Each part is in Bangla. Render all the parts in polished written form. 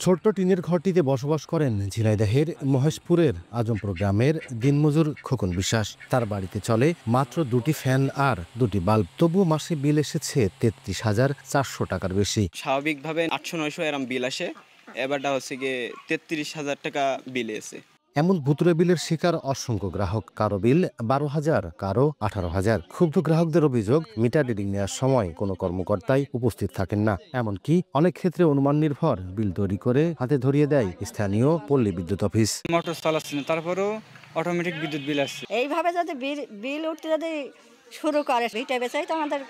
ছোট্ট টিনের ঘরটিতে বসবাস করেন ঝিনাইদহের মহেশপুরের আজমপুর গ্রামের দিনমজুর খোকন বিশ্বাস। তার বাড়িতে চলে মাত্র 2টি ফ্যান আর 2টি বাল্ব। তবুও মাসে বিল এসেছে 33,400 টাকার বেশি। স্বাভাবিকভাবে 800-900 এরম বিল আসে, এবারটা হচ্ছে গিয়ে 33,000 টাকা বিল এসে। এমন ভুতুরে বিলের শিকার অসংখ্য গ্রাহক। কারো বিল 12,000, কারো 18,000। ক্ষুব্ধ গ্রাহকদের অভিযোগ, মিটার রিডিং নেওয়ার সময় কোনো কর্মকর্তাই উপস্থিত থাকেন না। এমনকি অনেক ক্ষেত্রে অনুমান নির্ভর বিল তৈরি করে হাতে ধরিয়ে দেয় স্থানীয় পল্লী বিদ্যুৎ অফিস। মোটর চালাচ্ছি না, তারপরেও অটোমেটিক বিদ্যুৎ বিল আসছে। এইভাবে যদি বিল উঠতে যদি শুরু করে ভিটা বেচাই তো আমাদের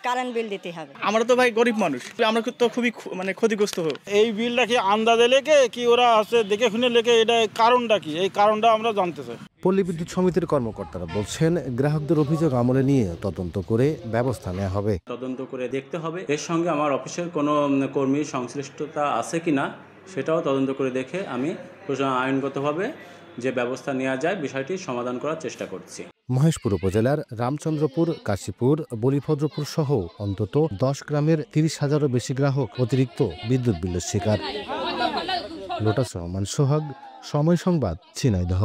কারেন্ট বিল দিতে হবে। আমরা তো ভাই গরিব মানুষ, আমরা তো খুবই ক্ষতিগ্রস্ত হই। এই বিলটা কি আন্দাজে লেখে কি ওরা আছে দেখে শুনে লেখে, এটা কারণটা কি, এই কারণটা আমরা জানতে চাই। পল্লী বিদ্যুৎ সমিতির কর্মকর্তারা বলছেন, গ্রাহকদের অভিযোগ আমলে নিয়ে তদন্ত করে ব্যবস্থা নেওয়া হবে। তদন্ত করে দেখতে হবে এর সঙ্গে আমার অফিসের কোনো কর্মীর সংশ্লিষ্টতা আছে কিনা সেটাও তদন্ত করে দেখে আমি আইনগতভাবে যে ব্যবস্থা নেওয়া যায় বিষয়টি সমাধান করার চেষ্টা করছি। মহেশপুর উপজেলার রামচন্দ্রপুর, কাশীপুর, বলিভদ্রপুর সহ অন্তত 10 গ্রামের 30,000-এরও বেশি গ্রাহক অতিরিক্ত বিদ্যুৎ বিলের শিকার। লোটাস রহমান সোহাগ, সময় সংবাদ, ঝিনাইদহ।